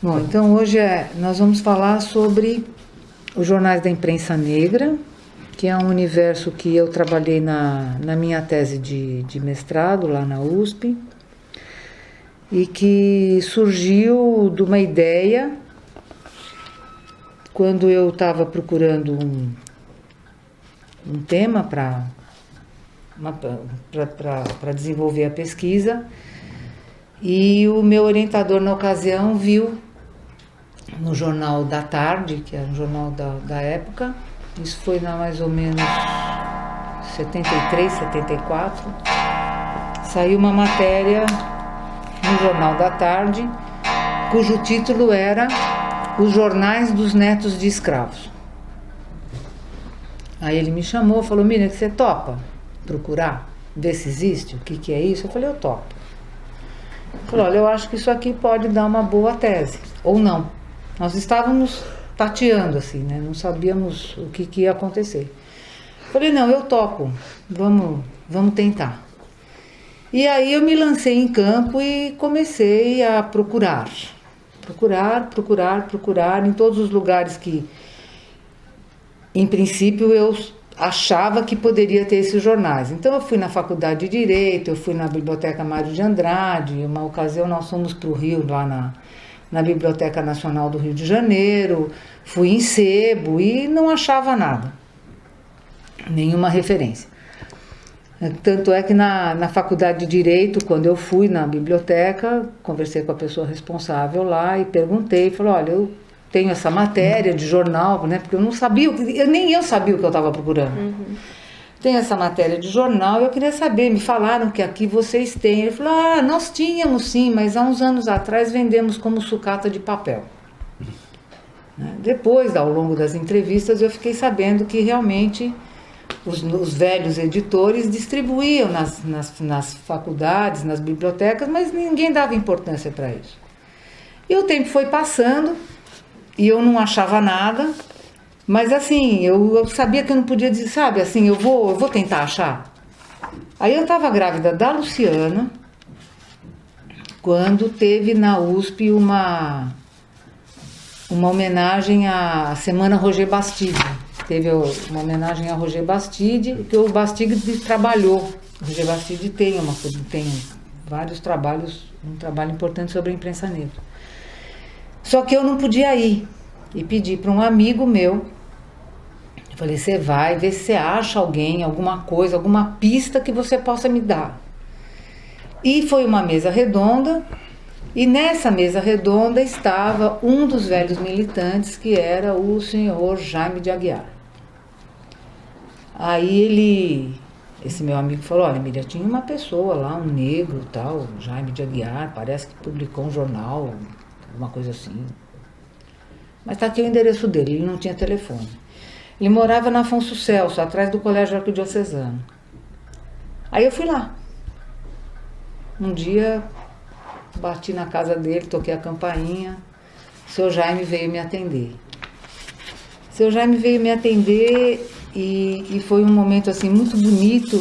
Bom, então hoje nós vamos falar sobre os jornais da imprensa negra, que é um universo que eu trabalhei na minha tese de mestrado lá na USP e que surgiu de uma ideia quando eu estava procurando um tema para desenvolver a pesquisa, e o meu orientador na ocasião viu no Jornal da Tarde, que era um jornal da época, isso foi mais ou menos 73, 74, saiu uma matéria no Jornal da Tarde, cujo título era Os Jornais dos Netos de Escravos. Aí ele me chamou e falou: Miriam, você topa procurar, ver se existe, o que é isso? Eu falei: eu topo. Ele falou: olha, eu acho que isso aqui pode dar uma boa tese, ou não. Nós estávamos tateando assim, né? Não sabíamos o que ia acontecer. Eu falei: não, eu topo, vamos tentar. E aí eu me lancei em campo e comecei a procurar em todos os lugares que, em princípio, eu achava que poderia ter esses jornais. Então eu fui na Faculdade de Direito, eu fui na Biblioteca Mário de Andrade, uma ocasião nós fomos para o Rio, lá na Biblioteca Nacional do Rio de Janeiro, fui em sebo e não achava nada, nenhuma referência. Tanto é que na Faculdade de Direito, quando eu fui na biblioteca, conversei com a pessoa responsável lá e perguntei, falei: olha, eu tenho essa matéria de jornal, né? Porque eu não sabia, nem eu sabia o que eu estava procurando. Uhum. Tem essa matéria de jornal, eu queria saber, me falaram que aqui vocês têm. Ele falou: nós tínhamos sim, mas há uns anos atrás vendemos como sucata de papel. Depois, ao longo das entrevistas, eu fiquei sabendo que realmente os velhos editores distribuíam nas faculdades, nas bibliotecas, mas ninguém dava importância para isso. E o tempo foi passando e eu não achava nada, mas assim, eu sabia que eu não podia dizer, sabe, assim, eu vou tentar achar. Aí eu estava grávida da Luciana, quando teve na USP uma homenagem à Semana Roger Bastide. Teve uma homenagem a Roger Bastide, que o Bastide trabalhou. O Roger Bastide tem vários trabalhos, um trabalho importante sobre a imprensa negra. Só que eu não podia ir. E pedi para um amigo meu, eu falei: você vai ver se você acha alguém, alguma coisa, alguma pista que você possa me dar. E foi uma mesa redonda, e nessa mesa redonda estava um dos velhos militantes, que era o senhor Jaime de Aguiar. Aí esse meu amigo falou: olha, Miriam, tinha uma pessoa lá, um negro tal, Jaime de Aguiar, parece que publicou um jornal, alguma coisa assim. Mas tá aqui o endereço dele, ele não tinha telefone. Ele morava na Afonso Celso, atrás do Colégio Arquidiocesano. Aí eu fui lá. Um dia, bati na casa dele, toquei a campainha, o seu Jaime veio me atender. O seu Jaime veio me atender e foi um momento assim muito bonito,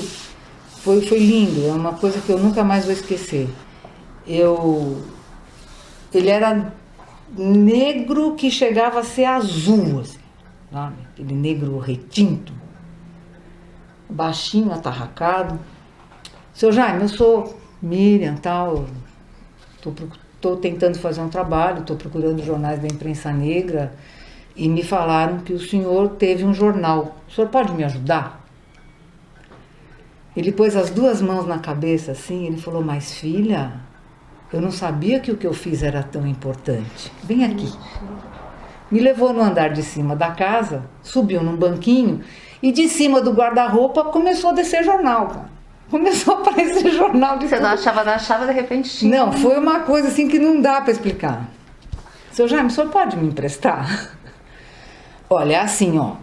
foi lindo, é uma coisa que eu nunca mais vou esquecer. Ele era negro que chegava a ser azul, assim, sabe? Aquele negro retinto, baixinho, atarracado. Seu Jaime, eu sou Miriam, tal, estou tentando fazer um trabalho, estou procurando jornais da imprensa negra e me falaram que o senhor teve um jornal. O senhor pode me ajudar? Ele pôs as duas mãos na cabeça assim, ele falou: mas filha, eu não sabia que o que eu fiz era tão importante. Vem aqui. Me levou no andar de cima da casa, subiu num banquinho e de cima do guarda-roupa começou a descer jornal, cara. Começou a aparecer jornal de Você não achava, de repente tinha. Não, foi uma coisa assim que não dá para explicar. Seu Jaime, o senhor pode me emprestar? Olha, é assim, ó.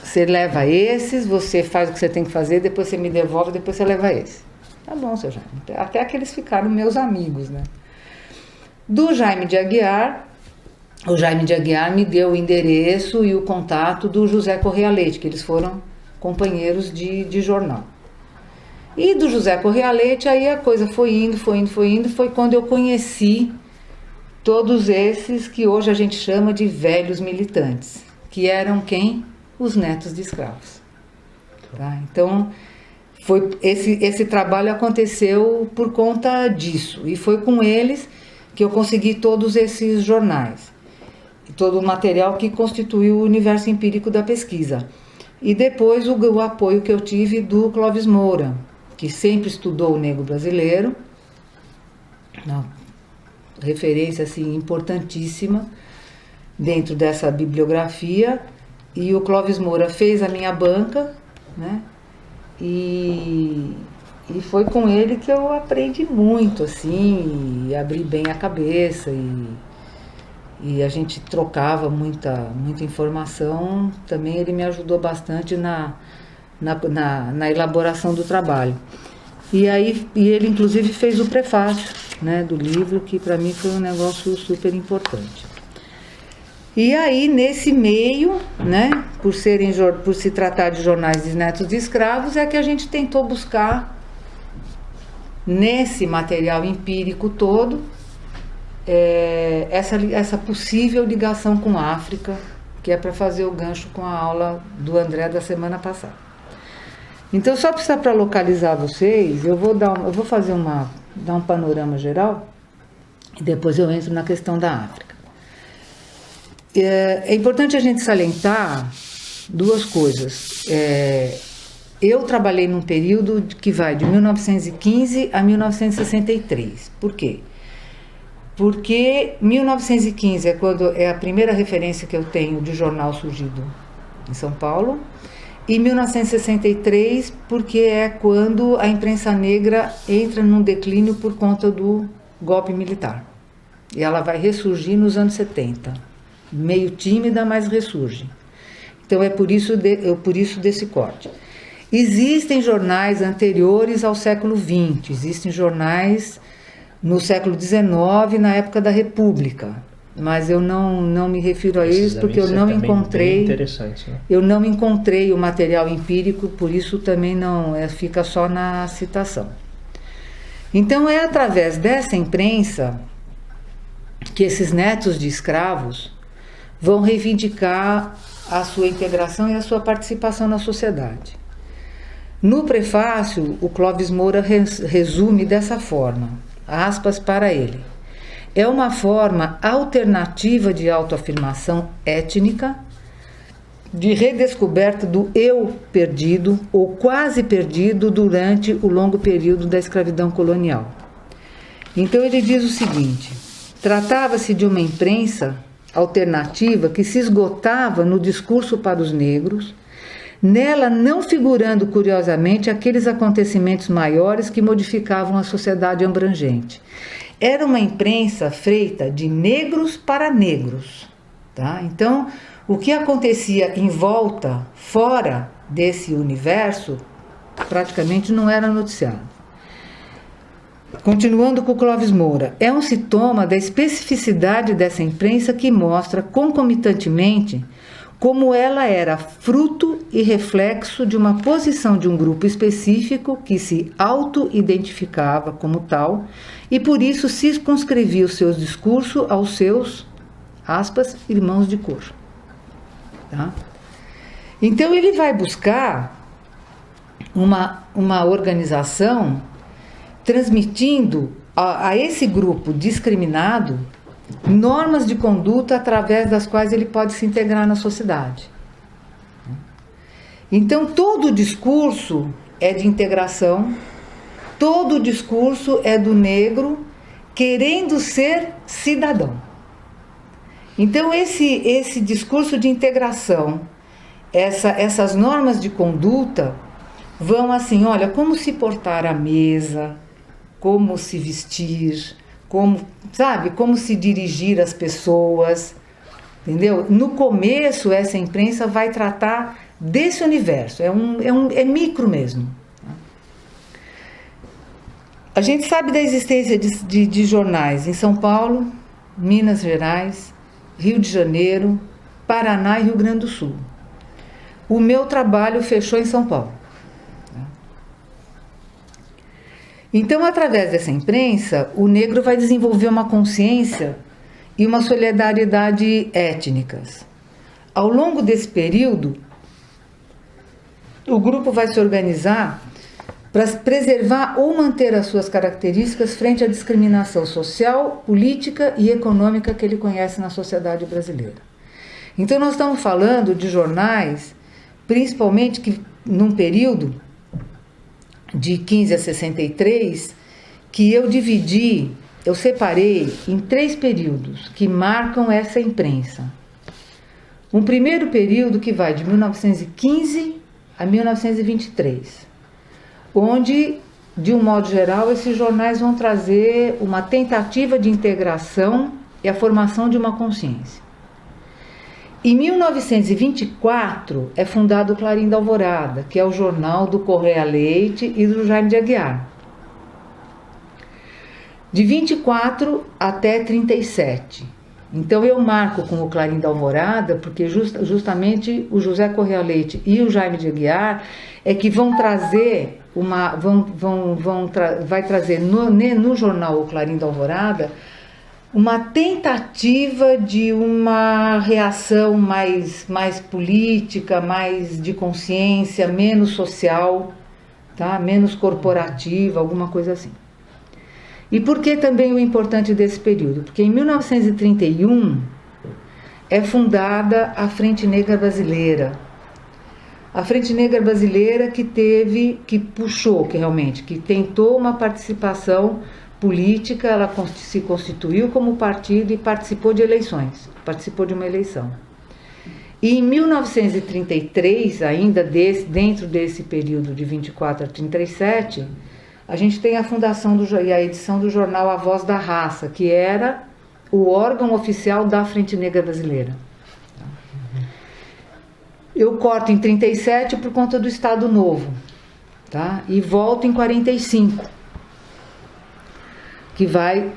Você leva esses, você faz o que você tem que fazer, depois você me devolve, depois você leva esse. Tá bom, seu Jaime. Até que eles ficaram meus amigos, né? Do Jaime de Aguiar, o Jaime de Aguiar me deu o endereço e o contato do José Correia Leite, que eles foram companheiros de jornal. E do José Correia Leite, aí a coisa foi indo, foi quando eu conheci todos esses que hoje a gente chama de velhos militantes, que eram quem? Os netos de escravos. Tá? Então, esse trabalho aconteceu por conta disso, e foi com eles que eu consegui todos esses jornais, todo o material que constituiu o universo empírico da pesquisa. E depois o apoio que eu tive do Clóvis Moura, que sempre estudou o negro brasileiro, uma referência assim, importantíssima dentro dessa bibliografia, e o Clóvis Moura fez a minha banca, né? E foi com ele que eu aprendi muito, assim, e abri bem a cabeça, e a gente trocava muita informação. Também ele me ajudou bastante na elaboração do trabalho. E ele inclusive fez o prefácio, né, do livro, que para mim foi um negócio super importante. E aí, nesse meio, né, por se tratar de jornais de netos de escravos, é que a gente tentou buscar, nesse material empírico todo, essa possível ligação com a África, que é para fazer o gancho com a aula do André da semana passada. Então, só para localizar vocês, eu vou dar um panorama geral, e depois eu entro na questão da África. É importante a gente salientar duas coisas. Eu trabalhei num período que vai de 1915 a 1963. Por quê? Porque 1915 é a primeira referência que eu tenho de jornal surgido em São Paulo, e 1963 porque é quando a imprensa negra entra num declínio por conta do golpe militar. E ela vai ressurgir nos anos 70. Meio tímida, mas ressurge. Então é por isso desse corte. Existem jornais anteriores ao século XX, existem jornais no século XIX, na época da República, mas eu não me refiro a eles porque eu não encontrei. Interessante, né? Eu não encontrei o material empírico, por isso também não fica só na citação. Então é através dessa imprensa que esses netos de escravos vão reivindicar a sua integração e a sua participação na sociedade. No prefácio, o Clóvis Moura resume dessa forma, aspas para ele: é uma forma alternativa de autoafirmação étnica, de redescoberta do eu perdido ou quase perdido durante o longo período da escravidão colonial. Então ele diz o seguinte: tratava-se de uma imprensa alternativa que se esgotava no discurso para os negros, nela não figurando curiosamente aqueles acontecimentos maiores que modificavam a sociedade abrangente. Era uma imprensa feita de negros para negros, tá? Então, o que acontecia em volta, fora desse universo, praticamente não era noticiado. Continuando com o Clóvis Moura, é um sintoma da especificidade dessa imprensa que mostra concomitantemente como ela era fruto e reflexo de uma posição de um grupo específico que se auto-identificava como tal e por isso circunscrevia o seu discurso aos seus, aspas, irmãos de cor. Tá? Então ele vai buscar uma organização transmitindo a esse grupo discriminado normas de conduta através das quais ele pode se integrar na sociedade. Então, todo o discurso é de integração, todo o discurso é do negro querendo ser cidadão. Então, esse discurso de integração, essas normas de conduta vão assim, olha, como se portar à mesa, como se vestir, como se dirigir às pessoas, entendeu? No começo, essa imprensa vai tratar desse universo, é micro mesmo. A gente sabe da existência de jornais em São Paulo, Minas Gerais, Rio de Janeiro, Paraná e Rio Grande do Sul. O meu trabalho fechou em São Paulo. Então, através dessa imprensa, o negro vai desenvolver uma consciência e uma solidariedade étnicas. Ao longo desse período, o grupo vai se organizar para preservar ou manter as suas características frente à discriminação social, política e econômica que ele conhece na sociedade brasileira. Então nós estamos falando de jornais, principalmente que num período de 15 a 63, que eu separei em 3 períodos que marcam essa imprensa. Um primeiro período que vai de 1915 a 1923, onde, de um modo geral, esses jornais vão trazer uma tentativa de integração e a formação de uma consciência. Em 1924 é fundado o Clarim da Alvorada, que é o jornal do Correia Leite e do Jaime de Aguiar. De 24 até 37. Então eu marco com o Clarim da Alvorada, porque justamente o José Correia Leite e o Jaime de Aguiar é que vão trazer vai trazer no jornal O Clarim da Alvorada uma tentativa de uma reação mais política, mais de consciência, menos social, tá? Menos corporativa, alguma coisa assim. E por que também o importante desse período? Porque em 1931 é fundada a Frente Negra Brasileira. A Frente Negra Brasileira que tentou uma participação política, ela se constituiu como partido e participou de eleições, participou de uma eleição. E em 1933, ainda dentro desse período de 24 a 37, a gente tem a fundação e a edição do jornal A Voz da Raça, que era o órgão oficial da Frente Negra Brasileira. Eu corto em 37 por conta do Estado Novo, tá? E volto em 45,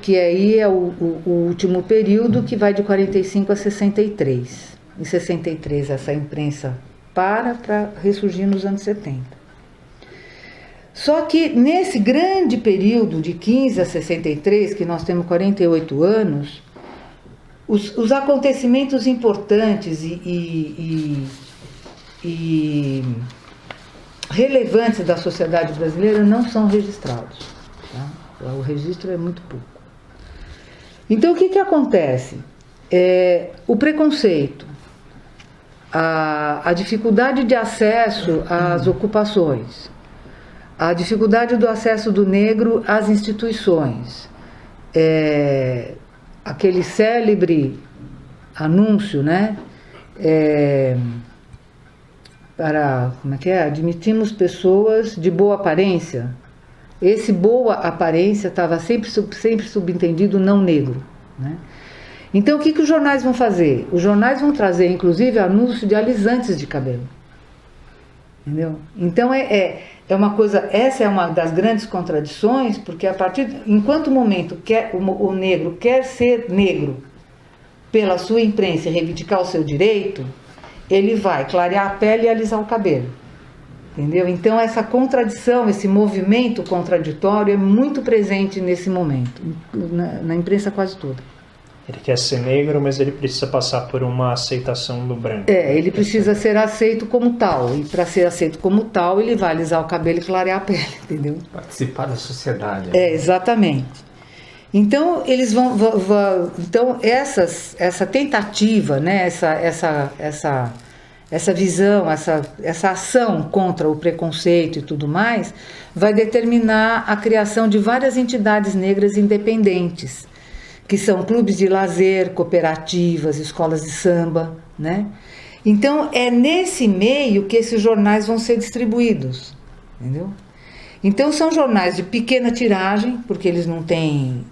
que aí é o último período, que vai de 45 a 63. Em 63 essa imprensa para ressurgir nos anos 70. Só que nesse grande período de 15 a 63, que nós temos 48 anos, os acontecimentos importantes e relevantes da sociedade brasileira não são registrados. Tá? O registro é muito pouco. Então, o que acontece? O preconceito, a dificuldade de acesso às ocupações, a dificuldade do acesso do negro às instituições, aquele célebre anúncio, né? Admitimos pessoas de boa aparência. Esse boa aparência estava sempre subentendido não negro, né? Então o que os jornais vão fazer? Os jornais vão trazer inclusive anúncio de alisantes de cabelo, entendeu? Então é uma coisa, essa é uma das grandes contradições, porque enquanto momento o negro quer ser negro pela sua imprensa e reivindicar o seu direito, ele vai clarear a pele e alisar o cabelo. Entendeu? Então essa contradição, esse movimento contraditório é muito presente nesse momento, na imprensa quase toda. Ele quer ser negro, mas ele precisa passar por uma aceitação do branco. Ele precisa ser aceito como tal, e para ser aceito como tal, ele vai alisar o cabelo e clarear a pele, entendeu? Participar da sociedade. Exatamente. Então eles então essa tentativa, né, essa visão, essa ação contra o preconceito e tudo mais, vai determinar a criação de várias entidades negras independentes, que são clubes de lazer, cooperativas, escolas de samba, né? Então é nesse meio que esses jornais vão ser distribuídos, entendeu? Então são jornais de pequena tiragem, porque eles não têm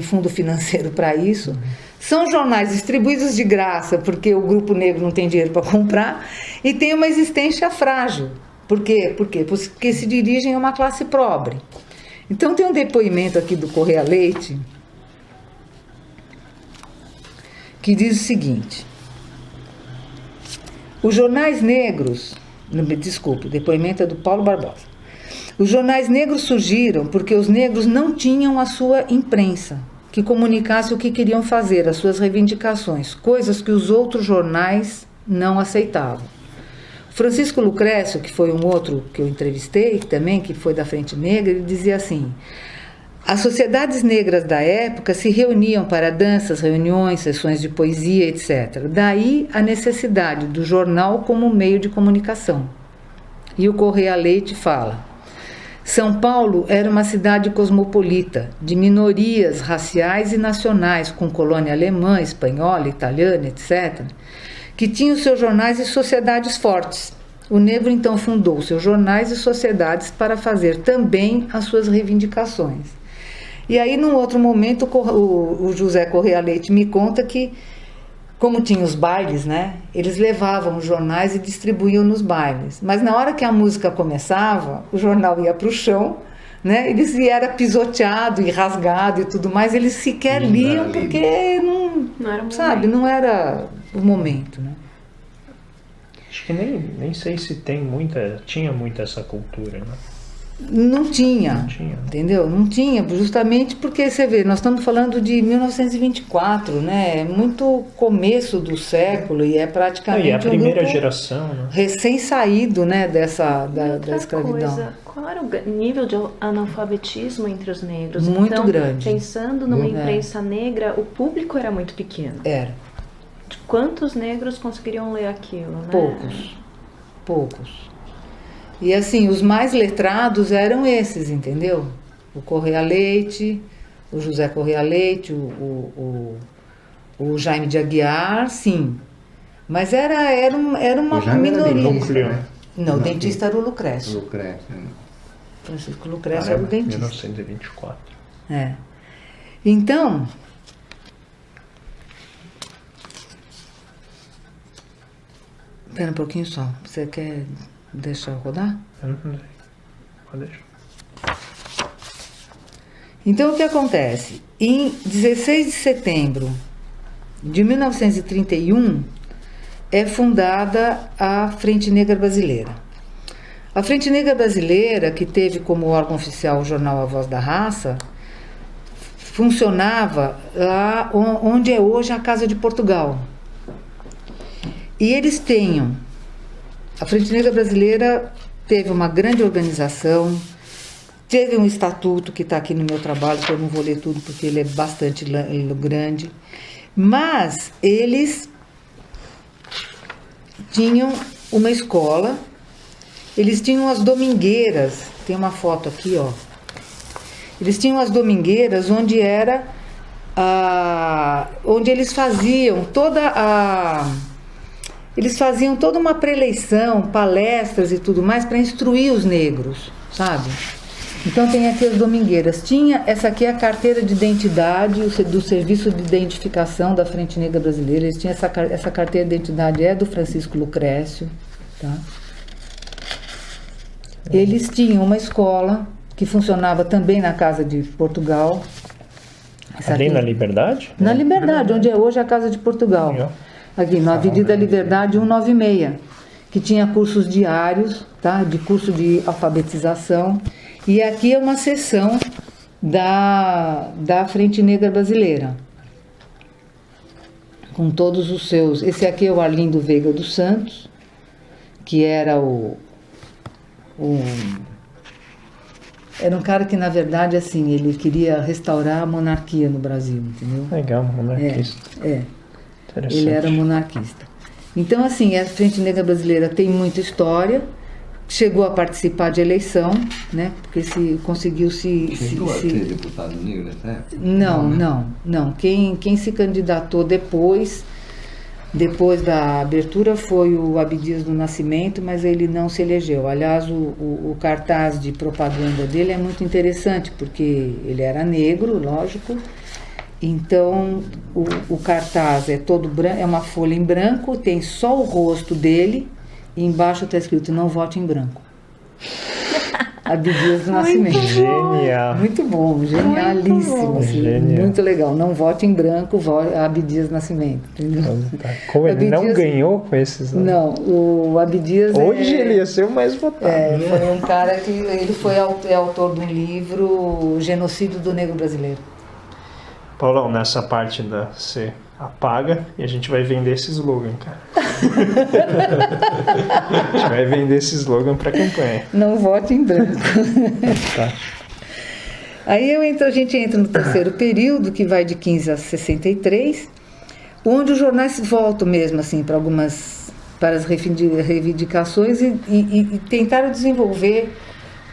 fundo financeiro para isso. São jornais distribuídos de graça, porque o grupo negro não tem dinheiro para comprar, e tem uma existência frágil. Por quê? Porque se dirigem a uma classe pobre. Então tem um depoimento aqui do Correia Leite, que diz o seguinte: os jornais negros, o depoimento é do Paulo Barbosa. Os jornais negros surgiram porque os negros não tinham a sua imprensa, que comunicasse o que queriam fazer, as suas reivindicações, coisas que os outros jornais não aceitavam. Francisco Lucrécio, que foi um outro que eu entrevistei também, que foi da Frente Negra, ele dizia assim: as sociedades negras da época se reuniam para danças, reuniões, sessões de poesia, etc. Daí a necessidade do jornal como meio de comunicação. E o Correia Leite fala: São Paulo era uma cidade cosmopolita, de minorias raciais e nacionais, com colônia alemã, espanhola, italiana, etc., que tinham seus jornais e sociedades fortes. O negro então fundou seus jornais e sociedades para fazer também as suas reivindicações. E aí, num outro momento, o José Correia Leite me conta que, como tinha os bailes, né, eles levavam os jornais e distribuíam nos bailes. Mas na hora que a música começava, o jornal ia para o chão, né, e era pisoteado e rasgado e tudo mais, eles sequer liam porque não era sabe, não era o momento, né? Acho que nem sei se tinha muita essa cultura, né? Não tinha, né? Entendeu? Não tinha, justamente porque, você vê, nós estamos falando de 1924, né? É muito começo do século e é praticamente a primeira geração, né? Recém-saído, né, da escravidão. Coisa, qual era o nível de analfabetismo entre os negros? Muito então, grande. Pensando numa imprensa negra, o público era muito pequeno. Era. Quantos negros conseguiriam ler aquilo, né? Poucos. E assim, os mais letrados eram esses, entendeu? O Correia Leite, o José Correia Leite, o Jaime de Aguiar, sim. Mas era uma minoria. Núcleo, né? Não, o dentista era o Lucrécio. Francisco Lucrécio era o dentista. 1924. Então, espera um pouquinho só. Você quer deixar eu rodar? Pode deixar. Então, o que acontece? Em 16 de setembro de 1931, é fundada a Frente Negra Brasileira. A Frente Negra Brasileira, que teve como órgão oficial o jornal A Voz da Raça, funcionava lá onde é hoje a Casa de Portugal. E eles tinham... A Frente Negra Brasileira teve uma grande organização, teve um estatuto que está aqui no meu trabalho, que eu não vou ler tudo porque ele é bastante grande, mas eles tinham uma escola, eles tinham as domingueiras, tem uma foto aqui, ó. Eles tinham as domingueiras onde onde eles faziam eles faziam toda uma preleição, palestras e tudo mais para instruir os negros, sabe? Então tem aqui as domingueiras. Essa aqui é a carteira de identidade do Serviço de Identificação da Frente Negra Brasileira. Eles tinham essa carteira de identidade, é do Francisco Lucrécio, tá? Eles tinham uma escola que funcionava também na Casa de Portugal. Ali na Liberdade? Na Liberdade, onde é hoje a Casa de Portugal. Aqui, na Avenida Liberdade 196, que tinha cursos diários, tá? De curso de alfabetização. E aqui é uma seção da Frente Negra Brasileira, com todos os seus... Esse aqui é o Arlindo Veiga dos Santos, que era era um cara que, na verdade, assim, ele queria restaurar a monarquia no Brasil, entendeu? Legal, monarquista. Ele era monarquista. Então, assim, a Frente Negra Brasileira tem muita história, chegou a participar de eleição, né? Porque conseguiu Chegou a ter deputado negro nessa época? Não. Quem se candidatou depois da abertura foi o Abdias do Nascimento, mas ele não se elegeu. Aliás, o cartaz de propaganda dele é muito interessante, porque ele era negro, lógico. Então, o cartaz é todo branco, é uma folha em branco, tem só o rosto dele, e embaixo está escrito: não vote em branco. Abdias do Nascimento. Genial. Muito bom, genialíssimo. Assim, Genial. muito legal. Não vote em branco, Abdias do Nascimento. Entendeu? Como ele Abdias, não ganhou com esses... Não, o Abdias... Hoje ele ia ser o mais votado. Foi um cara que ele foi autor de um livro, Genocídio do Negro Brasileiro. Paulão, nessa parte você apaga e a gente vai vender esse slogan, cara. A gente vai vender esse slogan pra campanha. Não vote em branco. Tá. Aí a gente entra no terceiro período, que vai de 15 a 63, onde os jornais voltam mesmo assim para as reivindicações e tentaram desenvolver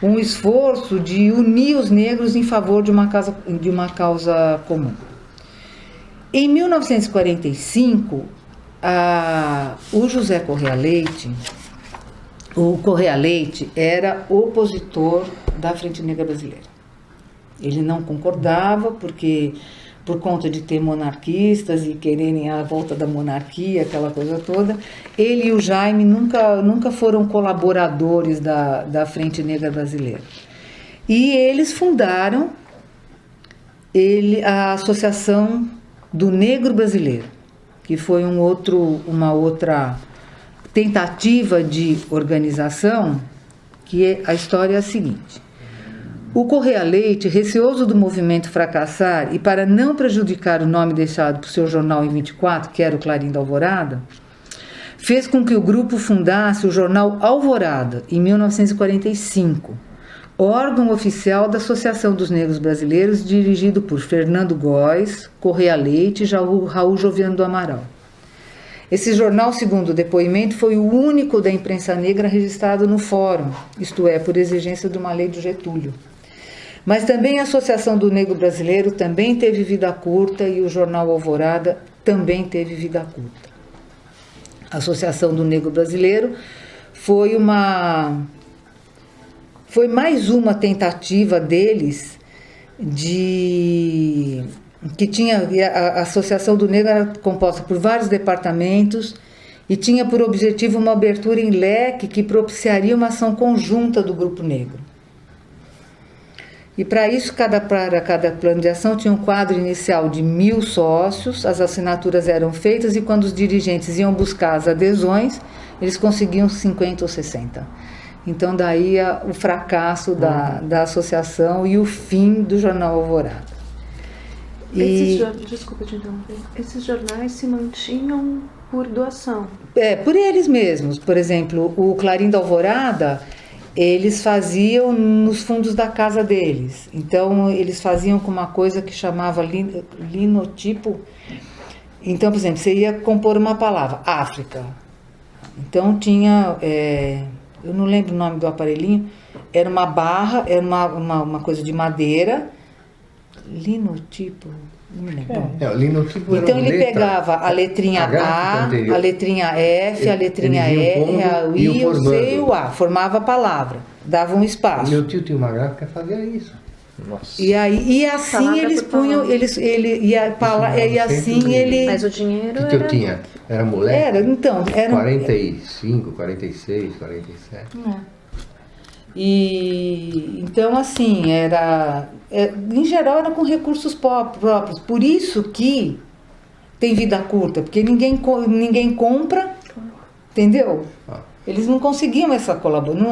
um esforço de unir os negros em favor de uma causa comum. Em 1945, o José Correia Leite, o Correia Leite era opositor da Frente Negra Brasileira. Ele não concordava porque por conta de ter monarquistas e quererem a volta da monarquia, aquela coisa toda, ele e o Jaime nunca foram colaboradores da Frente Negra Brasileira. E eles fundaram a Associação do Negro Brasileiro, que foi uma outra tentativa de organização, que a história é a seguinte. O Correia Leite, receoso do movimento fracassar e para não prejudicar o nome deixado por seu jornal em 24, que era o Clarim da Alvorada, fez com que o grupo fundasse o jornal Alvorada, em 1945, órgão oficial da Associação dos Negros Brasileiros, dirigido por Fernando Góes, Correia Leite e Raul Joviano do Amaral. Esse jornal, segundo o depoimento, foi o único da imprensa negra registrado no Fórum, isto é, por exigência de uma lei do Getúlio. Mas também a Associação do Negro Brasileiro também teve vida curta e o jornal Alvorada também teve vida curta. A Associação do Negro Brasileiro foi mais uma tentativa deles que tinha a Associação do Negro era composta por vários departamentos e tinha por objetivo uma abertura em leque que propiciaria uma ação conjunta do grupo negro. E para isso, cada plano de ação tinha um quadro inicial de 1.000 sócios, as assinaturas eram feitas e quando os dirigentes iam buscar as adesões, eles conseguiam 50 ou 60. Então daí o fracasso da associação e o fim do jornal Alvorada. Desculpa te interromper. Esses jornais se mantinham por doação? Por eles mesmos. Por exemplo, o Clarim da Alvorada, eles faziam nos fundos da casa deles. Então, eles faziam com uma coisa que chamava linotipo. Então, por exemplo, você ia compor uma palavra, África. Então, tinha... eu não lembro o nome do aparelhinho. Era uma barra, era uma coisa de madeira. Linotipo... Não me lembro. O linotipo então ele pegava a letrinha A, a letrinha F, a letrinha R, o I, o C e o A. Formava a palavra, dava um espaço. Meu tio tinha uma gráfica que fazia isso. Nossa. E assim eles punham, Mas o dinheiro que eu tinha? Era moleque? Era 45, 46, 47. E então assim, em geral era com recursos próprios, por isso que tem vida curta, porque ninguém compra, entendeu? Eles não conseguiam essa colaboração,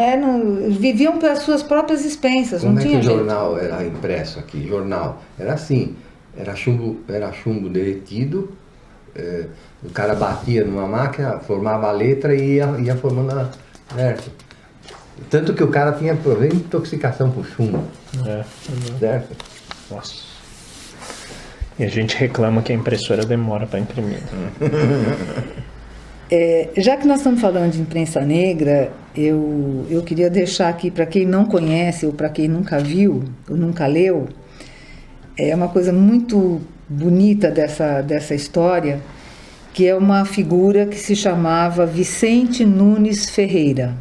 viviam pelas suas próprias expensas. Como não tinha que o jeito. jornal era impresso aqui? Jornal era assim, era chumbo derretido, o cara batia numa máquina, formava a letra e ia formando a certo. Tanto que o cara tinha problema de intoxicação por chumbo. Certo? Nossa. E a gente reclama que a impressora demora para imprimir. Já que nós estamos falando de imprensa negra, eu queria deixar aqui para quem não conhece ou para quem nunca viu ou nunca leu, é uma coisa muito bonita dessa história, que é uma figura que se chamava Vicente Nunes Ferreira.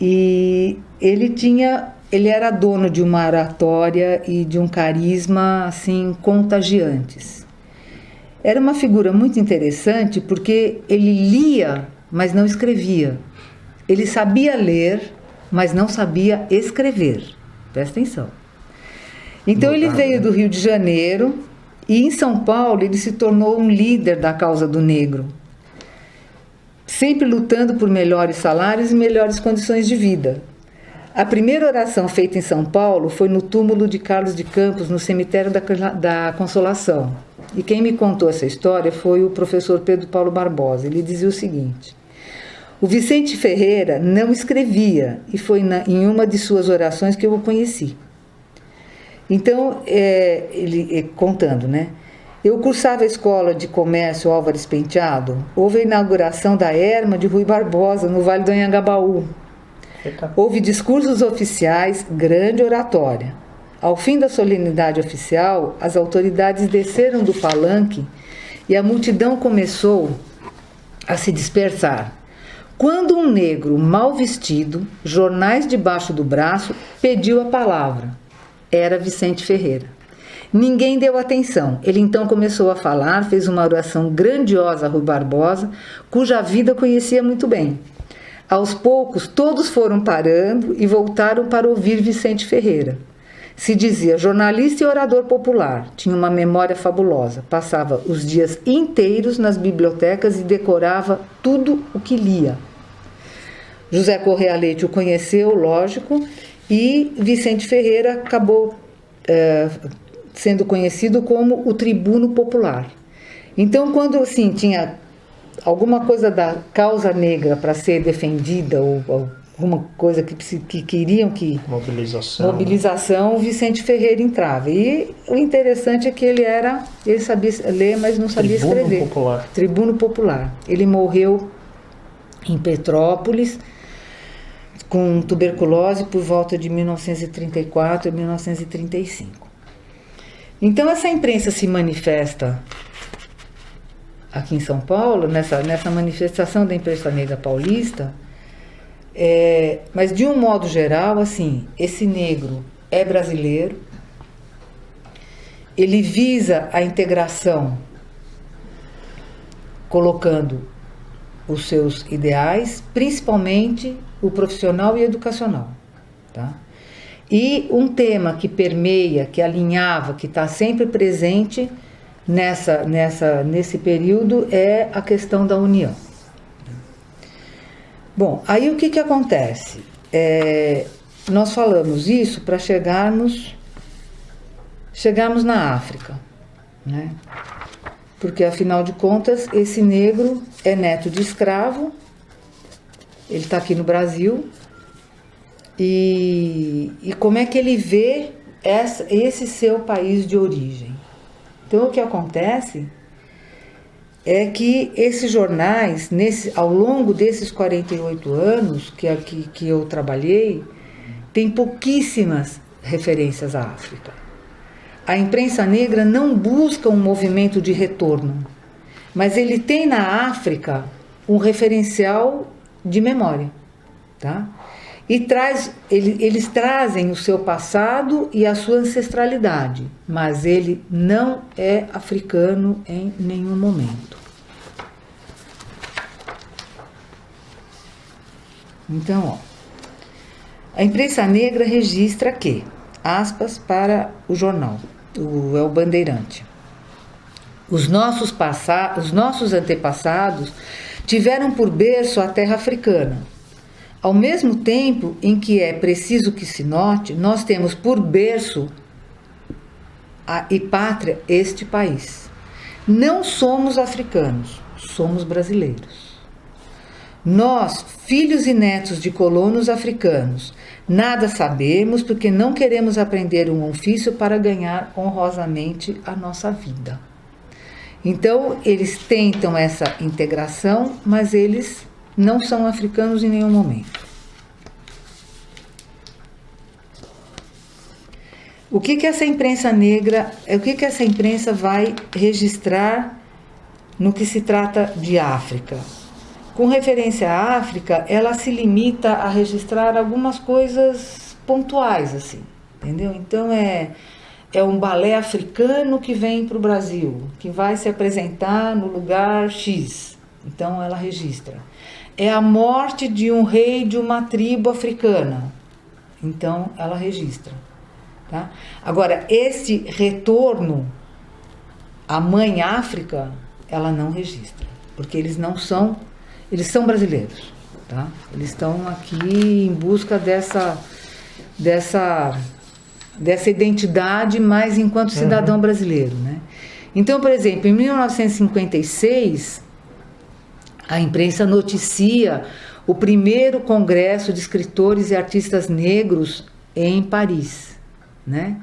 E ele era dono de uma oratória e de um carisma assim contagiantes. Era uma figura muito interessante porque ele lia, mas não escrevia. Ele sabia ler, mas não sabia escrever. Presta atenção. Então ele veio do Rio de Janeiro e em São Paulo ele se tornou um líder da causa do negro, sempre lutando por melhores salários e melhores condições de vida. A primeira oração feita em São Paulo foi no túmulo de Carlos de Campos, no cemitério da Consolação. E quem me contou essa história foi o professor Pedro Paulo Barbosa. Ele dizia o seguinte: o Vicente Ferreira não escrevia, e foi em uma de suas orações que eu o conheci. Então, ele contando, né? Eu cursava a escola de comércio Álvares Penteado, houve a inauguração da Erma de Rui Barbosa, no Vale do Anhangabaú. Houve discursos oficiais, grande oratória. Ao fim da solenidade oficial, as autoridades desceram do palanque e a multidão começou a se dispersar. Quando um negro mal vestido, jornais debaixo do braço, pediu a palavra. Era Vicente Ferreira. Ninguém deu atenção. Ele então começou a falar, fez uma oração grandiosa a Rui Barbosa, cuja vida conhecia muito bem. Aos poucos, todos foram parando e voltaram para ouvir Vicente Ferreira. Se dizia jornalista e orador popular, tinha uma memória fabulosa, passava os dias inteiros nas bibliotecas e decorava tudo o que lia. José Correia Leite o conheceu, lógico, e Vicente Ferreira acabou sendo conhecido como o tribuno popular. Então, quando assim, tinha alguma coisa da causa negra para ser defendida ou alguma coisa que queriam que... Mobilização, Vicente Ferreira entrava. E o interessante é que ele sabia ler, mas não sabia escrever. Popular. Tribuno popular. Ele morreu em Petrópolis com tuberculose por volta de 1934 e 1935. Então essa imprensa se manifesta aqui em São Paulo, nessa manifestação da imprensa negra paulista, mas de um modo geral, assim, esse negro é brasileiro, ele visa a integração colocando os seus ideais, principalmente o profissional e educacional, tá? E um tema que permeia, que alinhava, que está sempre presente nesse período é a questão da união. Bom, aí o que acontece? Nós falamos isso para chegarmos na África, né? Porque, afinal de contas, esse negro é neto de escravo, ele está aqui no Brasil, e como é que ele vê esse seu país de origem? Então, o que acontece é que esses jornais, ao longo desses 48 anos que eu trabalhei, tem pouquíssimas referências à África. A imprensa negra não busca um movimento de retorno, mas ele tem na África um referencial de memória, tá? E eles trazem o seu passado e a sua ancestralidade, mas ele não é africano em nenhum momento. Então, a imprensa negra registra que, aspas para o jornal, o Bandeirante, os nossos antepassados tiveram por berço a terra africana. Ao mesmo tempo em que é preciso que se note, nós temos por berço e pátria este país. Não somos africanos, somos brasileiros. Nós, filhos e netos de colonos africanos, nada sabemos porque não queremos aprender um ofício para ganhar honrosamente a nossa vida. Então, eles tentam essa integração, mas eles não são africanos em nenhum momento. O que essa imprensa negra, o que essa imprensa vai registrar no que se trata de África? Com referência à África, ela se limita a registrar algumas coisas pontuais, assim, entendeu? Então é um balé africano que vem para o Brasil, que vai se apresentar no lugar X. Então ela registra. É a morte de um rei de uma tribo africana. Então ela registra. Tá? Agora, esse retorno à mãe África, ela não registra, porque eles são brasileiros, tá? Eles estão aqui em busca dessa identidade mais enquanto cidadão brasileiro, né? Então, por exemplo, em 1956, a imprensa noticia o primeiro congresso de escritores e artistas negros em Paris, né?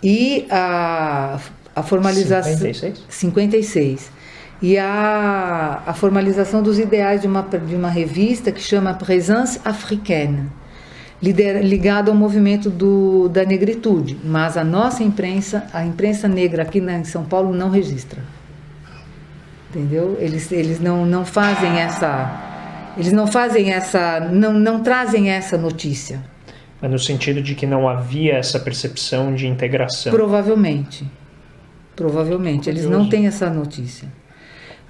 E a formalização... 56. E a formalização dos ideais de uma revista que chama Présence Africaine, ligado ao movimento da negritude, mas a nossa imprensa, a imprensa negra aqui em São Paulo não registra, entendeu? Eles não fazem essa, não trazem essa notícia. Mas no sentido de que não havia essa percepção de integração. Provavelmente, eles não têm essa notícia.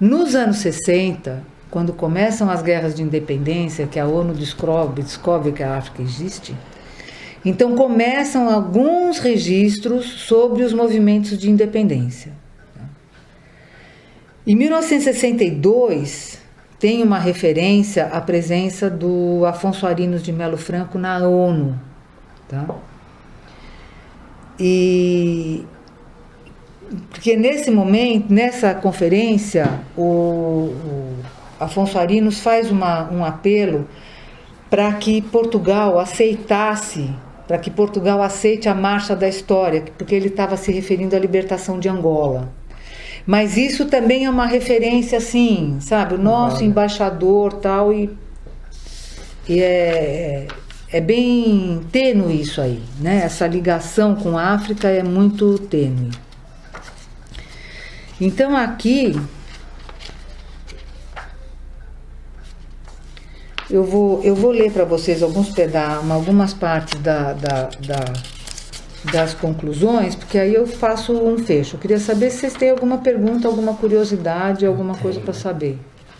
Nos anos 60, quando começam as guerras de independência, que a ONU descobre que a África existe, então começam alguns registros sobre os movimentos de independência. Em 1962, tem uma referência à presença do Afonso Arinos de Melo Franco na ONU. Tá? Porque nesse momento, nessa conferência, o Afonso Arinos faz um apelo para que Portugal aceite a marcha da história, porque ele estava se referindo à libertação de Angola. Mas isso também é uma referência, assim, sabe, o nosso embaixador tal, e é bem tênue isso aí, né? Essa ligação com a África é muito tênue. Então aqui eu vou ler para vocês algumas partes das conclusões, porque aí eu faço um fecho. Eu queria saber se vocês têm alguma pergunta, alguma curiosidade, alguma coisa para saber.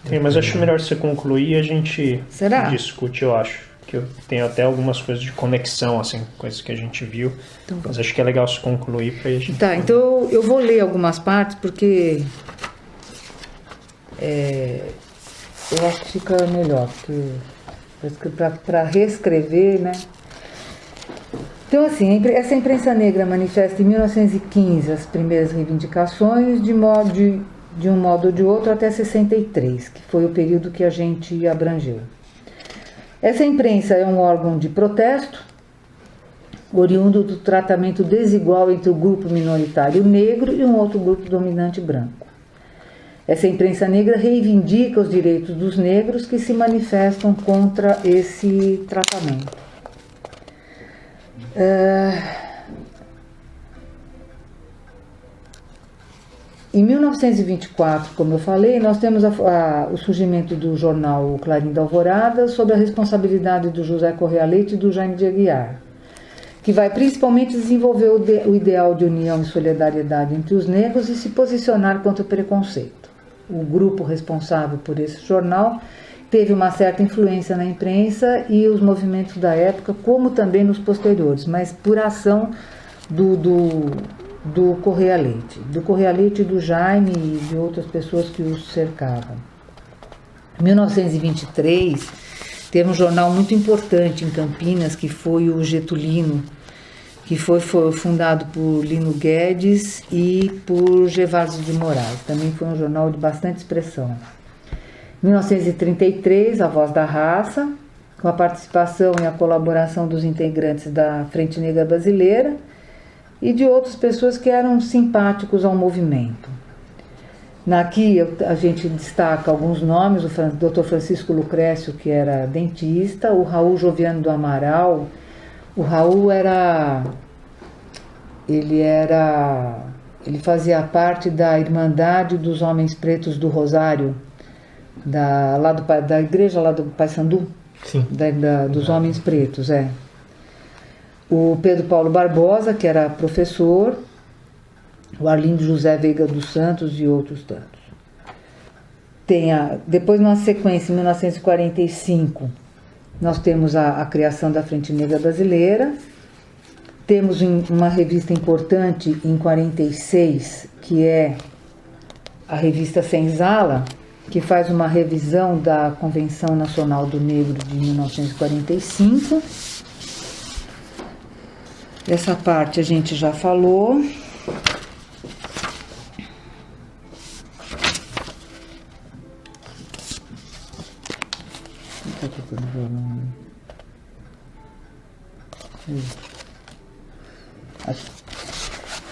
Tem, mas acho melhor você concluir e a gente discute, eu acho. Que eu tenho até algumas coisas de conexão, assim, coisas que a gente viu. Então, mas acho que é legal se concluir para a gente... Tá, então eu vou ler algumas partes, porque eu acho que fica melhor, para reescrever, né? Então, assim, essa imprensa negra manifesta em 1915 as primeiras reivindicações de um modo ou de outro até 63, que foi o período que a gente abrangeu. Essa imprensa é um órgão de protesto, oriundo do tratamento desigual entre o grupo minoritário negro e um outro grupo dominante branco. Essa imprensa negra reivindica os direitos dos negros que se manifestam contra esse tratamento. Em 1924, como eu falei, nós temos o surgimento do jornal O Clarim da Alvorada, sob a responsabilidade do José Correia Leite e do Jaime de Aguiar, que vai principalmente desenvolver o ideal de união e solidariedade entre os negros e se posicionar contra o preconceito. O grupo responsável por esse jornal teve uma certa influência na imprensa e os movimentos da época, como também nos posteriores, mas por ação do Correia Leite, do Jaime e de outras pessoas que os cercavam. Em 1923, teve um jornal muito importante em Campinas, que foi o Getulino, que foi fundado por Lino Guedes e por Gervásio de Moraes. Também foi um jornal de bastante expressão. Em 1933, A Voz da Raça, com a participação e a colaboração dos integrantes da Frente Negra Brasileira e de outras pessoas que eram simpáticos ao movimento. Aqui a gente destaca alguns nomes: o Dr. Francisco Lucrécio, que era dentista, o Raul Joviano do Amaral. O Raul ele fazia parte da Irmandade dos Homens Pretos do Rosário, da igreja lá do Paissandu. Sim. Dos Homens Pretos, O Pedro Paulo Barbosa, que era professor, o Arlindo José Veiga dos Santos e outros tantos. Depois, numa sequência, em 1945, nós temos a criação da Frente Negra Brasileira. Temos uma revista importante em 46, que é a revista Senzala, que faz uma revisão da Convenção Nacional do Negro de 1945. Essa parte a gente já falou.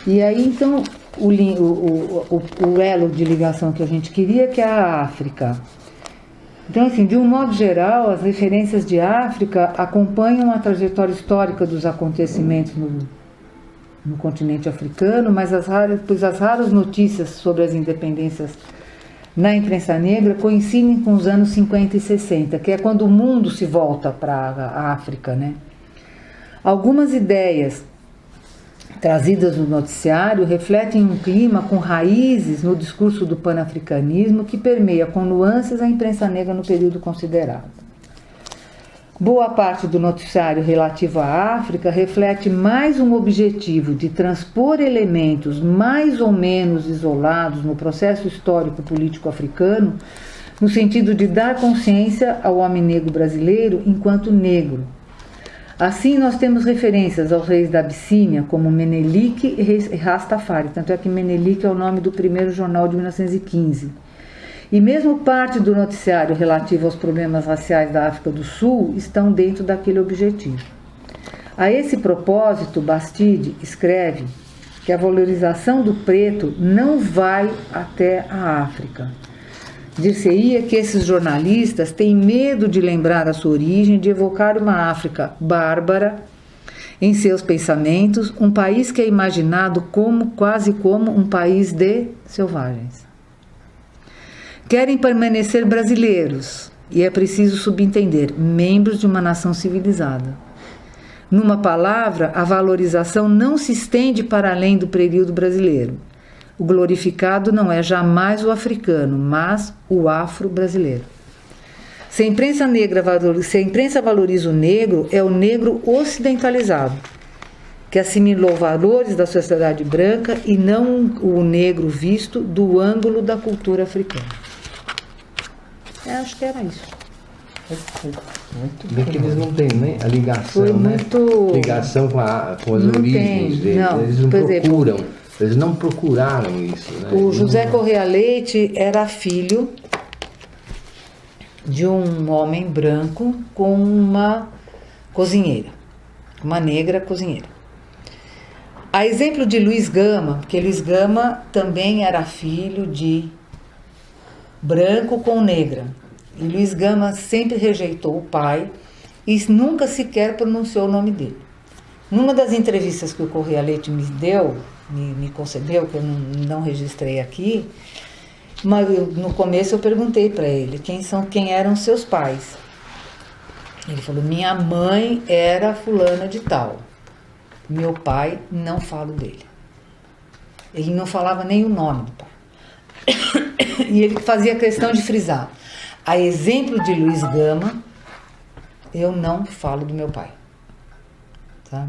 E aí, então, o elo de ligação que a gente queria, que é a África. Então, assim, de um modo geral, as referências de África acompanham a trajetória histórica dos acontecimentos no continente africano, mas as raras notícias sobre as independências na imprensa negra coincidem com os anos 50 e 60, que é quando o mundo se volta para a África, né? Algumas ideias trazidas no noticiário refletem um clima com raízes no discurso do panafricanismo que permeia com nuances a imprensa negra no período considerado. Boa parte do noticiário relativo à África reflete mais um objetivo de transpor elementos mais ou menos isolados no processo histórico-político africano, no sentido de dar consciência ao homem negro brasileiro enquanto negro. Assim, nós temos referências aos reis da Abissínia, como Menelik e Rastafari, tanto é que Menelik é o nome do primeiro jornal de 1915. E mesmo parte do noticiário relativo aos problemas raciais da África do Sul estão dentro daquele objetivo. A esse propósito, Bastide escreve que a valorização do preto não vai até a África. Dir-se-ia que esses jornalistas têm medo de lembrar a sua origem, de evocar uma África bárbara em seus pensamentos, um país que é imaginado quase como um país de selvagens. Querem permanecer brasileiros, e é preciso subentender, membros de uma nação civilizada. Numa palavra, a valorização não se estende para além do período brasileiro. O glorificado não é jamais o africano, mas o afro-brasileiro. Se a imprensa valoriza o negro, é o negro ocidentalizado, que assimilou valores da sociedade branca e não o negro visto do ângulo da cultura africana. Acho que era isso. Muito bem que eles não têm nem a ligação, foi né? Muito... Ligação com as origens deles. Não, eles não procuram. Eles não procuraram isso, né? O José Correia Leite era filho de um homem branco com uma cozinheira, uma negra cozinheira. A exemplo de Luiz Gama, porque Luiz Gama também era filho de branco com negra. E Luiz Gama sempre rejeitou o pai e nunca sequer pronunciou o nome dele. Numa das entrevistas que o Correia Leite me deu, me concedeu, que eu não registrei aqui, mas no começo eu perguntei para ele quem eram seus pais. Ele falou: minha mãe era fulana de tal, meu pai, não falo dele. Ele não falava nem o nome do pai. E ele fazia questão de frisar: a exemplo de Luiz Gama, eu não falo do meu pai. Tá?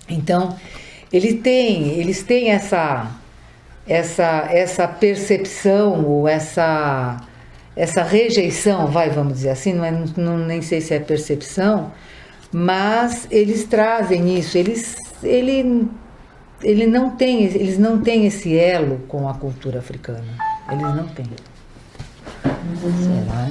Então, eles têm essa percepção ou essa rejeição, vamos dizer assim, nem sei se é percepção, mas eles trazem isso. Eles não têm esse elo com a cultura africana. Eles não têm. Será?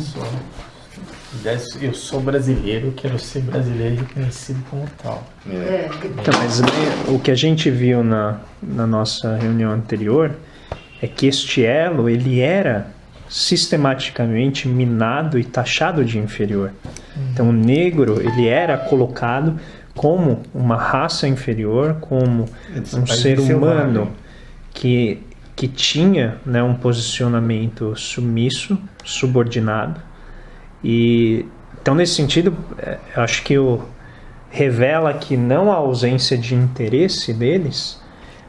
Eu sou brasileiro, quero ser brasileiro reconhecido como tal. Então, mas o que a gente viu na nossa reunião anterior é que este elo, ele era sistematicamente minado e taxado de inferior. Então, o negro, ele era colocado como uma raça inferior, como um ser humano que tinha, né, um posicionamento submisso, subordinado. E então, nesse sentido, eu acho que revela que não a ausência de interesse deles,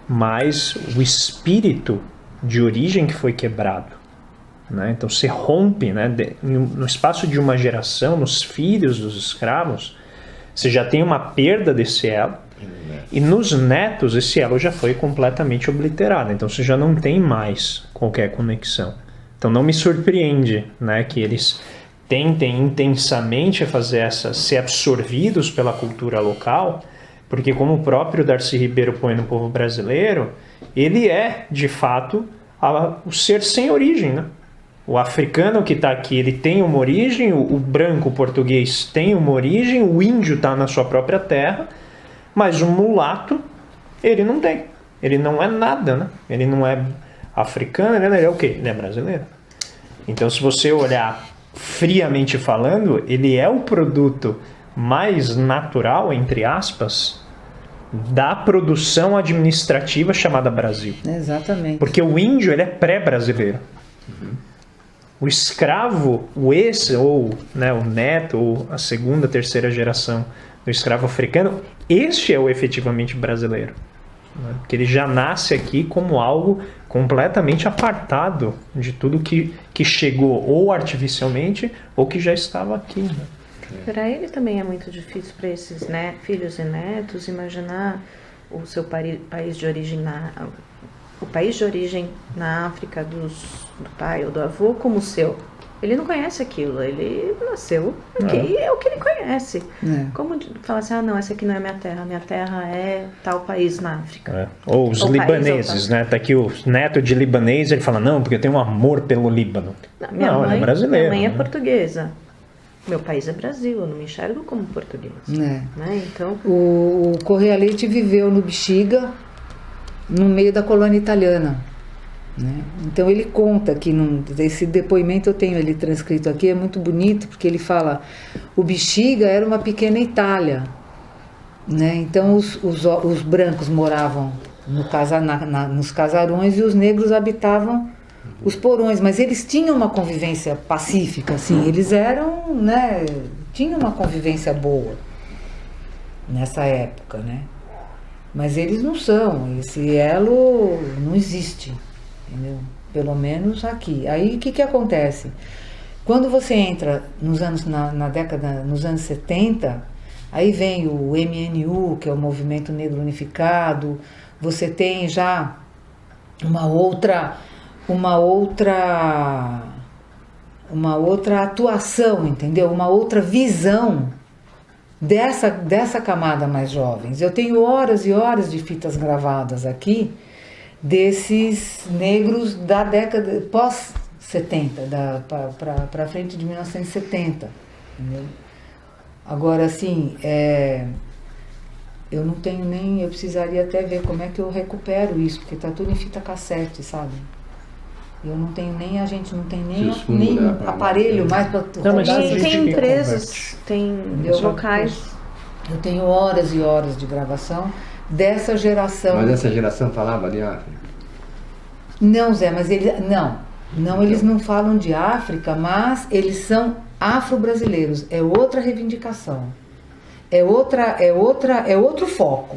mas o espírito de origem que foi quebrado, né? Então se rompe, né, no espaço de uma geração, nos filhos dos escravos, você já tem uma perda desse elo, e nos netos esse elo já foi completamente obliterado, então você já não tem mais qualquer conexão. Então não me surpreende, né, que eles tentem intensamente ser absorvidos pela cultura local, Porque como o próprio Darcy Ribeiro põe no Povo Brasileiro, ele é, de fato, o ser sem origem, né? O africano que está aqui, ele tem uma origem, o branco, o português tem uma origem, o índio está na sua própria terra, mas o mulato, ele não tem. Ele não é nada, né? Ele não é africano, ele é o quê? Ele é brasileiro. Então, se você olhar friamente falando, ele é o produto mais natural, entre aspas, da produção administrativa chamada Brasil. Exatamente. Porque o índio, ele é pré-brasileiro. O escravo, ou né, o neto, ou a segunda, terceira geração do escravo africano, este é o efetivamente brasileiro. Né? Porque ele já nasce aqui como algo completamente apartado de tudo que chegou ou artificialmente ou que já estava aqui. Né? Para ele também é muito difícil, para esses filhos e netos, imaginar o seu país de origem o país de origem na África do pai ou do avô como o seu. Ele não conhece aquilo, ele nasceu aqui, é o que ele conhece. Como falar assim, não, essa aqui não é minha terra é tal país na África. Ou os libaneses, né? Tá aqui o neto de libanês, ele fala, não, porque eu tenho um amor pelo Líbano. Minha mãe, ele é brasileiro. Minha mãe né? é portuguesa. Meu país é Brasil, eu não me enxergo como português. Né? Então... O Correia Leite viveu no Bexiga, no meio da colônia italiana. Né? Então ele conta que esse depoimento eu tenho ele transcrito aqui, é muito bonito, porque ele fala: o Bexiga era uma pequena Itália. Né? Então os brancos moravam nos casarões e os negros habitavam os porões, mas eles tinham uma convivência pacífica, assim, eles eram, né, tinham uma convivência boa nessa época, né? Mas eles não são, esse elo não existe, entendeu? Pelo menos aqui. Aí o que acontece? Quando você entra nos anos, nos anos 70, aí vem o MNU, que é o Movimento Negro Unificado, você tem já uma outra atuação, entendeu? Uma outra visão dessa camada mais jovens. Eu tenho horas e horas de fitas gravadas aqui desses negros da década pós-70, para frente de 1970. Entendeu? Agora, assim, eu não tenho nem... Eu precisaria até ver como é que eu recupero isso, porque está tudo em fita cassete, sabe? Eu não tenho nem... A gente não tem nem aparelho mais para rodar. Tem empresas, tem locais. Eu tenho horas e horas de gravação dessa geração. Mas essa geração falava de África? Não, Zé, mas eles... Não, eles não falam de África, mas eles são afro-brasileiros. É outra reivindicação. É outro foco.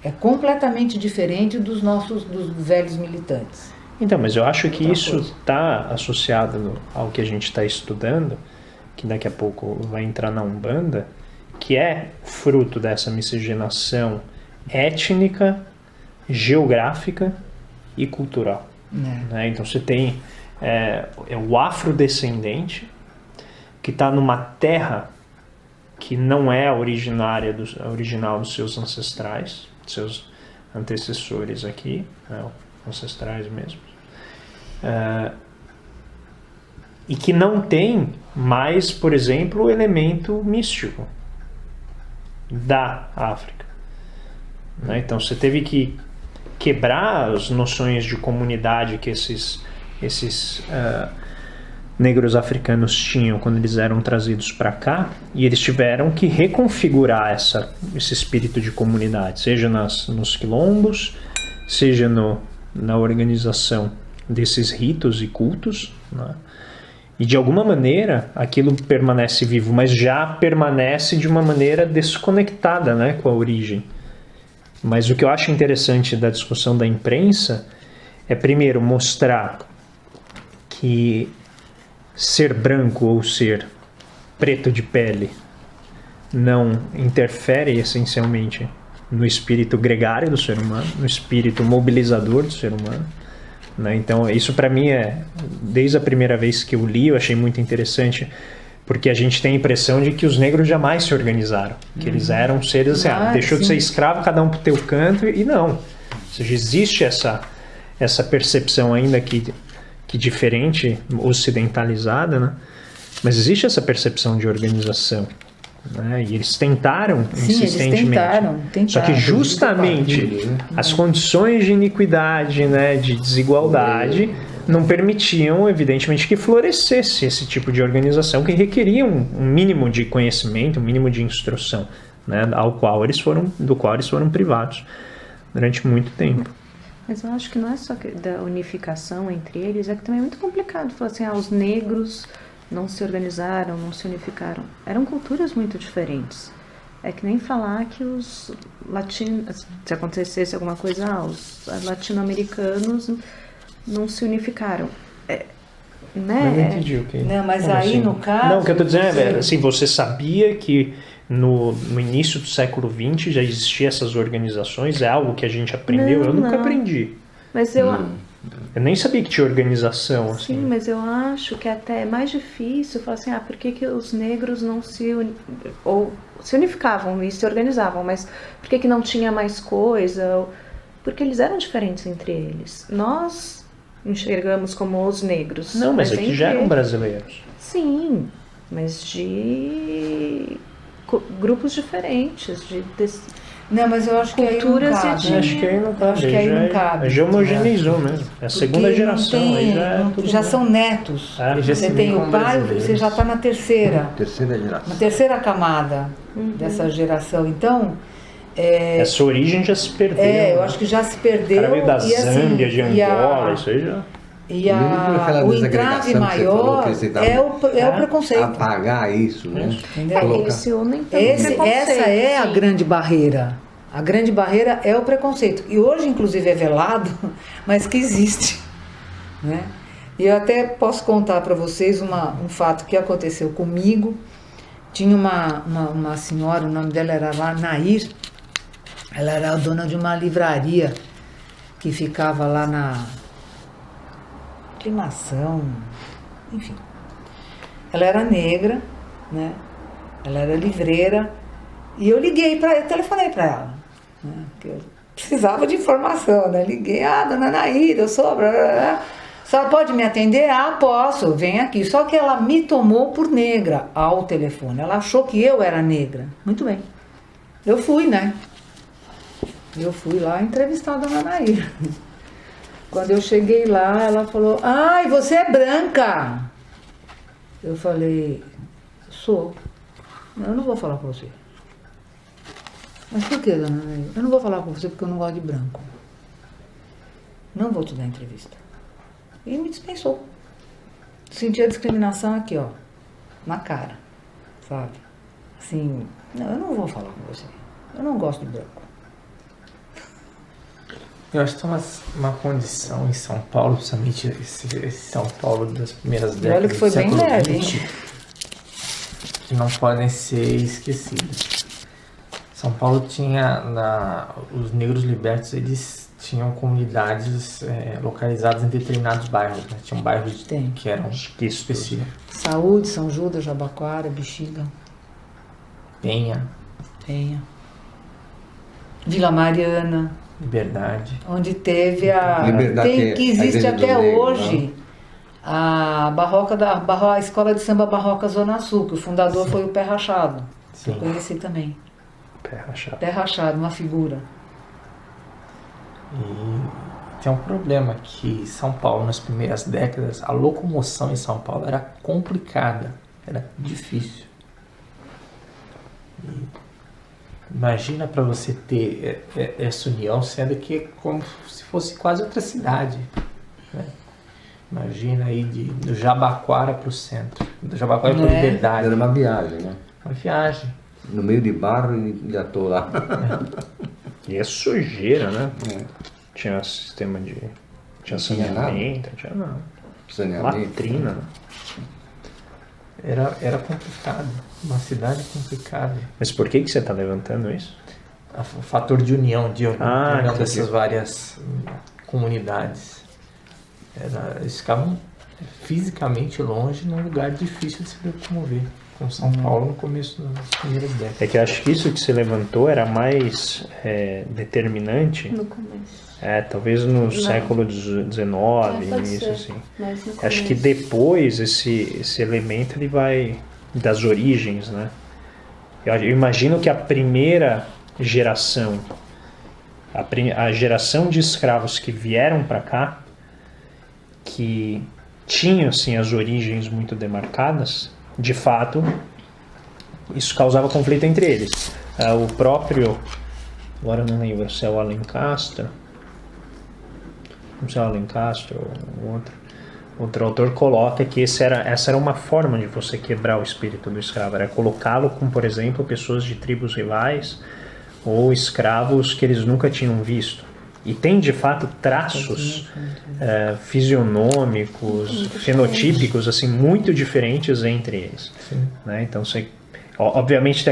É completamente diferente dos velhos militantes. Então, mas eu acho que isso está associado ao que a gente está estudando, que daqui a pouco vai entrar na Umbanda, que é fruto dessa miscigenação étnica, geográfica e cultural. Né? Então você tem o afrodescendente que está numa terra que não é original dos seus ancestrais, dos seus antecessores aqui, né? Ancestrais mesmo, e que não tem mais, por exemplo, o elemento místico da África. Né? Então você teve que quebrar as noções de comunidade que esses negros africanos tinham quando eles eram trazidos para cá, e eles tiveram que reconfigurar esse espírito de comunidade, seja nos quilombos, seja na organização desses ritos e cultos, né? E de alguma maneira aquilo permanece vivo, mas já permanece de uma maneira desconectada, né, com a origem. Mas o que eu acho interessante da discussão da imprensa é, primeiro, mostrar que ser branco ou ser preto de pele não interfere essencialmente no espírito gregário do ser humano, no espírito mobilizador do ser humano. Né? Então isso para mim desde a primeira vez que eu li, eu achei muito interessante, Porque a gente tem a impressão de que os negros jamais se organizaram. Que eles eram seres assim, deixou de ser escravo, cada um pro teu canto, e não. Ou seja, existe essa percepção ainda que diferente, ocidentalizada, né? Mas existe essa percepção de organização. Né? E eles tentaram insistentemente. Tentaram. Só que justamente as condições de iniquidade, né, de desigualdade, não permitiam, evidentemente, que florescesse esse tipo de organização que requeria um mínimo de conhecimento, um mínimo de instrução, né, do qual eles foram privados durante muito tempo. Mas eu acho que não é só da unificação entre eles, é que também é muito complicado falar assim, os negros não se organizaram, não se unificaram. Eram culturas muito diferentes. É que nem falar que os latinos, se acontecesse alguma coisa, os latino-americanos não se unificaram. Eu não entendi o que... Não, mas como aí assim? no caso... Não, o que eu estou dizendo é, assim, você sabia que no início do século XX já existiam essas organizações? É algo que a gente aprendeu? Eu nunca aprendi. Mas Eu nem sabia que tinha organização, assim. Sim, mas eu acho que até é mais difícil falar assim, por que os negros não se unificavam e se organizavam, mas por que não tinha mais coisa? Porque eles eram diferentes entre eles. Nós enxergamos como os negros. Não, mas aqui já eram brasileiros. Sim, mas de grupos diferentes, Não, mas eu acho que culturas aí não cabe. Acho que aí não cabe. Acho que aí não cabe. Já homogeneizou mesmo. É a segunda geração. Aí já são netos. Você tem o pai, você já está na terceira geração. Na terceira camada dessa geração. Então... essa origem já se perdeu. eu acho que já se perdeu. Cara veio da Zâmbia, de Angola, isso aí já... E o entrave maior é o preconceito. Apagar isso, né? Entendeu? Eles se unem pelo preconceito. Essa é a grande barreira. A grande barreira é o preconceito. E hoje, inclusive, é velado, mas que existe. Né? E eu até posso contar para vocês um fato que aconteceu comigo. Tinha uma senhora, o nome dela era lá Nair. Ela era a dona de uma livraria que ficava lá na Aclimação, enfim. Ela era negra, né? Ela era livreira. E eu telefonei para ela, né? Porque eu precisava de informação, né? Liguei, dona Naíra, eu sou... Blá, blá, blá. A senhora pode me atender? Posso, vem aqui. Só que ela me tomou por negra ao telefone. Ela achou que eu era negra. Muito bem. Eu fui, né? Eu fui lá entrevistar a dona Naíra. Quando eu cheguei lá, ela falou, e você é branca. Eu falei, sou. Eu não vou falar com você. Mas por que, dona Naíra? Eu não vou falar com você porque eu não gosto de branco. Não vou te dar entrevista. E me dispensou. Senti a discriminação aqui, na cara, sabe? Assim, não, eu não vou falar com você. Eu não gosto de branco. Eu acho que tem uma condição em São Paulo, principalmente esse São Paulo das primeiras décadas olha que foi do bem século leve, XX, que não podem ser esquecidas. São Paulo tinha, os negros libertos, eles tinham comunidades localizadas em determinados bairros, né? Tinha um bairro que eram específicos. Saúde, São Judas, Jabaquara, Bexiga. Penha. Vila Mariana. Liberdade. Onde teve que existe até negro, hoje, né? a escola de samba Barroca Zona Sul, que o fundador foi o Pé Rachado. Sim. Eu conheci também. Pé Rachado, uma figura. E tem um problema que São Paulo, nas primeiras décadas, a locomoção em São Paulo era complicada, era difícil. Imagina para você ter essa união, sendo que é como se fosse quase outra cidade, né? Imagina aí do Jabaquara para o centro, do Jabaquara para Liberdade. Era uma viagem, né? Uma viagem. No meio de barro e já tô lá. E é sujeira, né? Tinha sistema de... Tinha saneamento, tinha nada. Latrina, né? Era complicado, uma cidade complicada. Mas por que você está levantando isso? O fator de união, entendi. dessas várias comunidades. Eles ficavam fisicamente longe, num lugar difícil de se locomover, com São Paulo no começo das primeiras décadas. É que eu acho que isso que se levantou era mais determinante, No começo. talvez no século XIX, Pode início ser, assim. mas no Acho que começo. depois esse elemento ele vai das origens, né? Eu imagino que a primeira geração, a geração de escravos que vieram para cá, que tinham assim as origens muito demarcadas, de fato, isso causava conflito entre eles. O próprio, agora eu não lembro se é o Alencastre, não sei se é o Alencastre ou outro autor coloca que essa era uma forma de você quebrar o espírito do escravo, era colocá-lo com, por exemplo, pessoas de tribos rivais ou escravos que eles nunca tinham visto. E tem, de fato, traços fisionômicos, fenotípicos, assim, muito diferentes entre eles. Né? Então, obviamente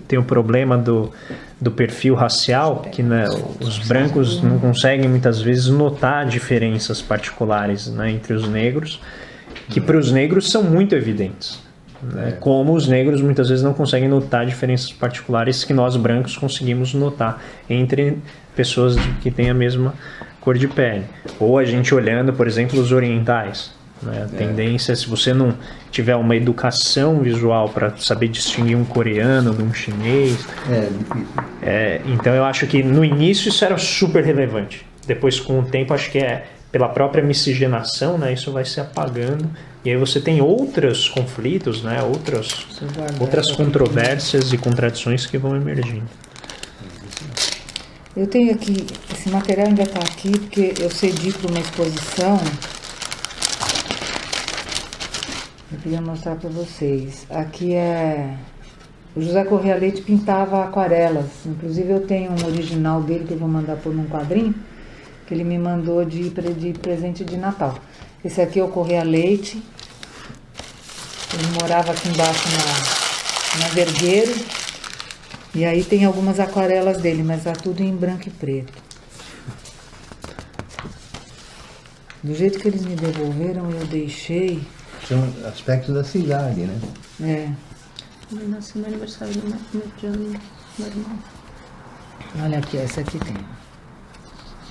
tem o problema do perfil racial, que né, os brancos não conseguem muitas vezes notar diferenças particulares, né, entre os negros, que para os negros são muito evidentes. Né? Como os negros muitas vezes não conseguem notar diferenças particulares que nós brancos conseguimos notar entre pessoas que têm a mesma cor de pele. Ou a gente olhando, por exemplo, os orientais. Né? A tendência, se você não tiver uma educação visual para saber distinguir um coreano de um chinês, difícil. então eu acho que no início isso era super relevante. Depois, com o tempo, acho que pela própria miscigenação, né, isso vai se apagando. E aí você tem outros conflitos, né, outras controvérsias e contradições que vão emergindo. Eu tenho aqui, esse material ainda está aqui, porque eu cedi para uma exposição. Eu queria mostrar para vocês. Aqui o José Corrêa Leite pintava aquarelas. Inclusive eu tenho um original dele que eu vou mandar pôr num quadrinho, que ele me mandou de presente de Natal. Esse aqui é o Corrêa Leite. Ele morava aqui embaixo na Vergueiro. E aí tem algumas aquarelas dele, mas tá tudo em branco e preto. Do jeito que eles me devolveram, eu deixei. São aspectos da cidade, né? Eu nasci no aniversário do mediano normal. Olha aqui, essa aqui tem.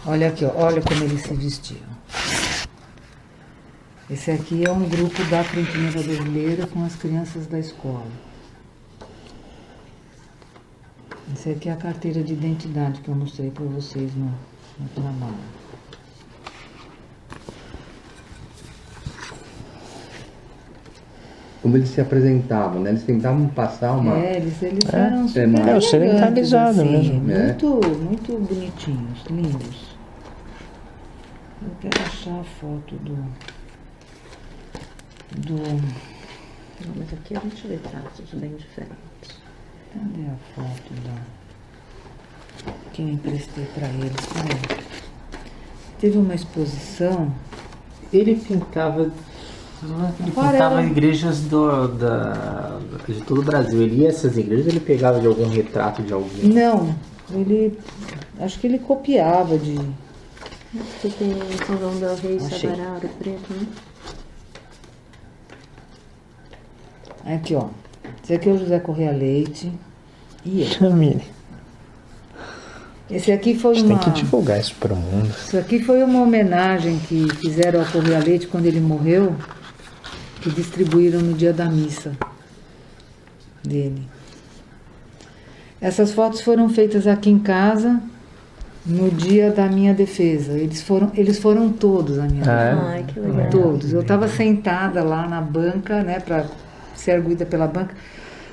Olha aqui, ó, olha como eles se vestiam. Esse aqui é um grupo da Frente Negra Brasileira com as crianças da escola. Essa aqui é a carteira de identidade que eu mostrei para vocês no trabalho. Como eles se apresentavam, né? Eles tentavam passar uma... Eles eram super o elegantes, serentalizado assim, mesmo. Muito bonitinhos, lindos. Eu quero achar a foto do... Não, mas aqui a gente vê traços bem diferentes. Cadê a foto que eu emprestei para eles? Teve uma exposição. Ele pintava igrejas de todo o Brasil. Ele ia a essas igrejas, ele pegava de algum retrato de alguém? Não, acho que ele copiava de... Você tem São João del Rei, Achei. Sabará, Ouro Preto, né? Aqui, ó. Esse aqui é o José Corrêa Leite. E eu. Chamile. Esse aqui foi Tem que divulgar isso para o mundo. Isso aqui foi uma homenagem que fizeram ao Corrêa Leite quando ele morreu, que distribuíram no dia da missa dele. Essas fotos foram feitas aqui em casa no dia da minha defesa. Eles foram todos a minha defesa. Ai, que legal. Todos. Eu estava sentada lá na banca, né, para ser arguida pela banca.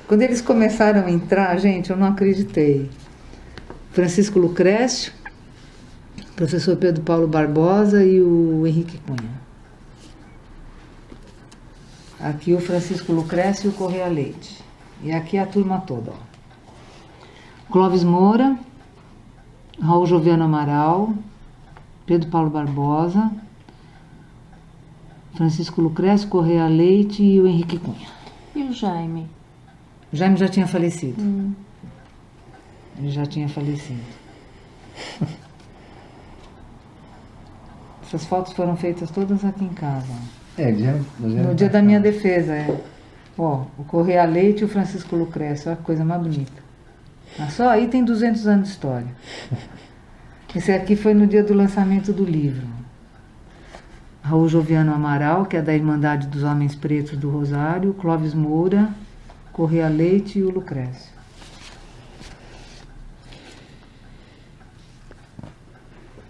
Quando eles começaram a entrar, gente, eu não acreditei. Francisco Lucrécio, professor Pedro Paulo Barbosa e o Henrique Cunha. Aqui o Francisco Lucrécio e o Corrêa Leite. E aqui a turma toda, ó. Clóvis Moura, Raul Joviano Amaral, Pedro Paulo Barbosa, Francisco Lucrécio, Corrêa Leite e o Henrique Cunha. E o Jaime? O Jaime já tinha falecido. Ele já tinha falecido. Essas fotos foram feitas todas aqui em casa. No dia da minha defesa, Ó, o Correia Leite e o Francisco Lucrécio, olha que coisa mais bonita. Mas só aí tem 200 anos de história. Esse aqui foi no dia do lançamento do livro. Raul Joviano Amaral, que é da Irmandade dos Homens Pretos do Rosário, Clóvis Moura, Correia Leite e o Lucrécio.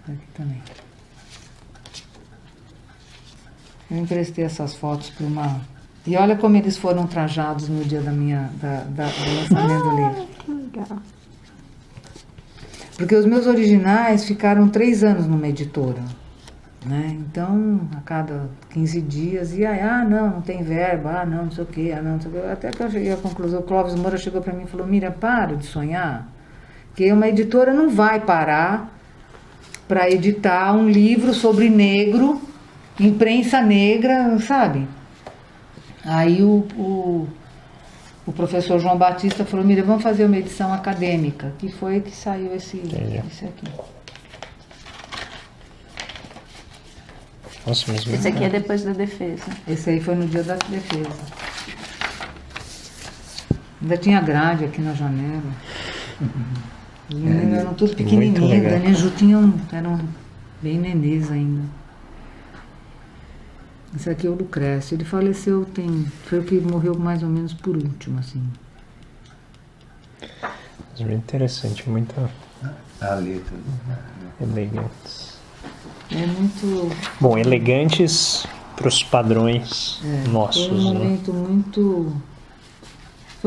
Aqui também. Eu emprestei essas fotos para uma... E olha como eles foram trajados no dia do lançamento do livro. Que legal. Porque os meus originais ficaram 3 anos numa editora, né? Então, a cada 15 dias, não tem verba, não sei o quê, não sei o quê. Até que eu cheguei à conclusão, o Clóvis Moura chegou para mim e falou, Miriam, para de sonhar, que uma editora não vai parar para editar um livro sobre negro, imprensa negra, sabe? Aí o professor João Batista falou, Miriam, vamos fazer uma edição acadêmica, que foi que saiu esse aqui. Nossa, mesmo. Esse aqui é depois da defesa. Esse aí foi no dia da defesa. Ainda tinha grade aqui na janela. Os meninos eram tudo pequenininhos, Dani e Ju eram bem nenês ainda. Esse aqui é o Lucrécio. Ele faleceu, foi o que morreu mais ou menos por último, assim. Muito interessante, muito A letra. elegantes. É muito... Bom, elegantes para os padrões nossos, Foi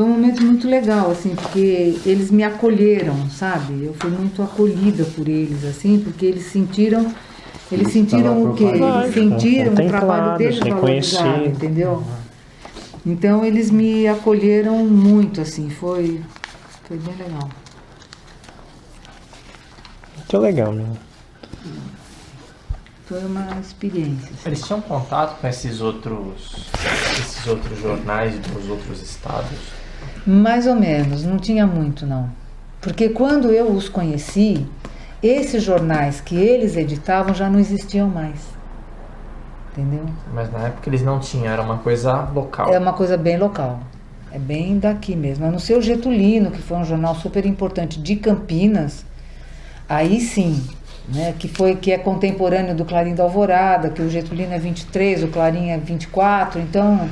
um momento muito legal, assim, porque eles me acolheram, sabe? Eu fui muito acolhida por eles, assim, porque eles sentiram o quê? Eles sentiram o trabalho deles valorizado, entendeu? Então eles me acolheram muito, assim, foi bem legal. Muito legal, mesmo. Foi uma experiência. Assim. Eles tinham contato com esses outros jornais dos outros estados? Mais ou menos, não tinha muito não. Porque quando eu os conheci, esses jornais que eles editavam já não existiam mais. Entendeu? Mas na época eles não tinham, era uma coisa local. É uma coisa bem local. É bem daqui mesmo. A não ser o Getulino, que foi um jornal super importante de Campinas, aí sim, né, que é contemporâneo do Clarim da Alvorada, que o Getulino é 23, o Clarim é 24, então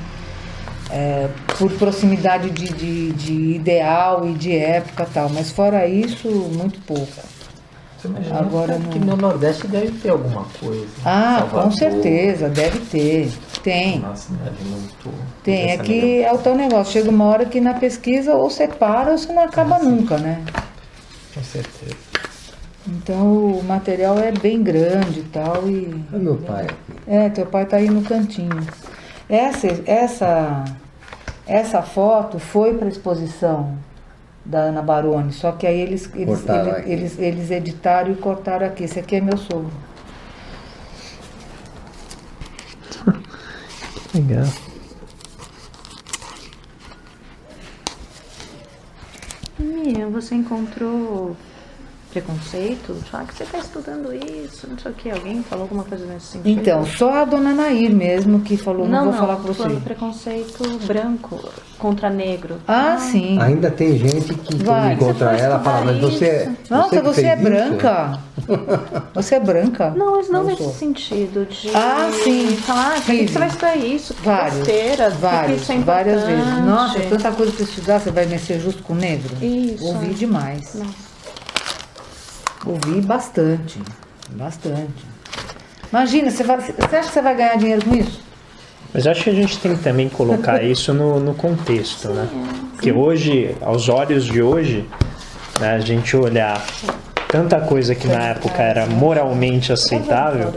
por proximidade de ideal e de época e tal, mas fora isso, muito pouco. Você imagina Agora que não... no Nordeste deve ter alguma coisa. Salvador, com certeza, deve ter. Tem. Uma cidade muito... Tem, é que é o tal negócio, chega uma hora que na pesquisa ou você para ou você não acaba nunca, né? Com certeza. Então o material é bem grande e tal. É meu pai aqui. Teu pai tá aí no cantinho. Essa foto foi para a exposição da Ana Baroni, só que aí eles editaram e cortaram aqui. Esse aqui é meu sogro. Legal. Miriam, você encontrou preconceito? Que você está estudando isso, não sei o que. Alguém falou alguma coisa nesse sentido? Então, só a dona Nair mesmo que falou, não vou falar com você. Falando preconceito branco contra negro. Sim. Ainda tem gente que quando encontra ela fala, mas você... Nossa, você é branca. Você é branca? Não, mas não Eu nesse sou. sentido de sim. falar, por que você vai estudar isso? Que besteira, porque isso é várias vezes. importante. Nossa, tanta coisa para estudar, você vai mexer justo com negro? Isso. Ouvi demais. Nossa. Ouvi bastante. Imagina, você acha que você vai ganhar dinheiro com isso? Mas acho que a gente tem que também colocar isso no contexto, né? Porque hoje, aos olhos de hoje, né, a gente olhar tanta coisa que na época era moralmente aceitável,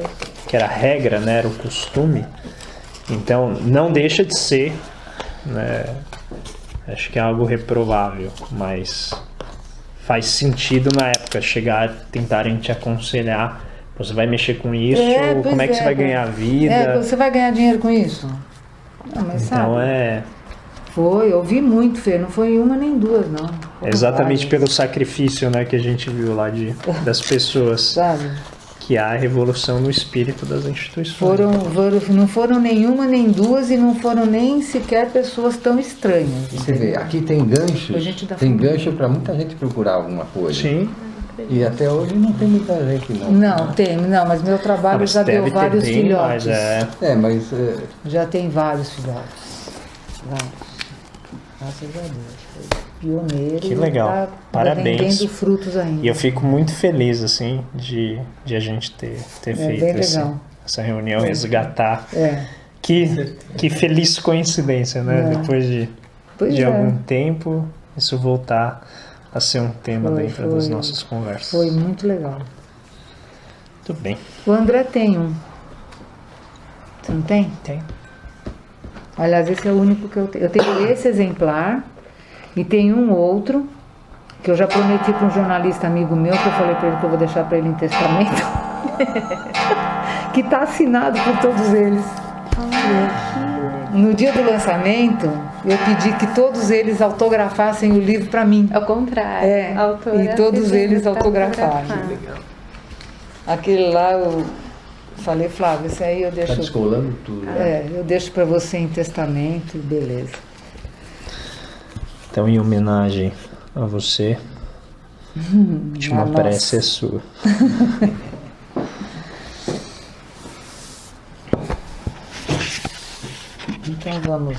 que era a regra, né, era o costume, então não deixa de ser, né, acho que é algo reprovável, mas faz sentido na época chegar, tentarem te aconselhar, você vai mexer com isso, como é que você vai ganhar vida? Você vai ganhar dinheiro com isso? Não, mas então sabe? Foi, eu vi muito, Fê, não foi uma nem duas, não. Exatamente pelo sacrifício, né, que a gente viu lá das pessoas sabe? que há evolução no espírito das instituições. Não foram nenhuma nem duas e não foram nem sequer pessoas tão estranhas. Você vê, aqui tem gancho, A gente dá tem família. gancho para muita gente procurar alguma coisa. Sim. E até hoje não tem muita gente, não. Não, mas meu trabalho Mas já deu deve ter vários bem filhotes. mais, Mas Já tem vários filhotes. Vários. Graças a Deus. Foi pioneiro. Que legal. Tá Parabéns. rendendo frutos ainda. E eu fico muito feliz, assim, de a gente ter bem feito legal. essa reunião, resgatar. É. Que feliz coincidência, né? É. Depois Pois de é. algum tempo, isso voltar a ser um tema Foi, dentro das foi. nossas conversas. Foi muito legal. Muito bem. O André tem um. Você não tem? Tem. Aliás, esse é o único que eu tenho. Eu tenho esse exemplar e tem um outro que eu já prometi para um jornalista amigo meu, que eu falei para ele que eu vou deixar para ele em testamento, que está assinado por todos eles. No dia do lançamento, eu pedi que todos eles autografassem o livro para mim. Ao contrário. É, a autora e todos pediu eles pra autografaram. autografar. Aquele lá eu falei, Flávio, esse aí eu tá deixo. descolando tudo. Né? Eu deixo para você em testamento e beleza. Então, em homenagem a você, a última nossa. prece é sua. Então vamos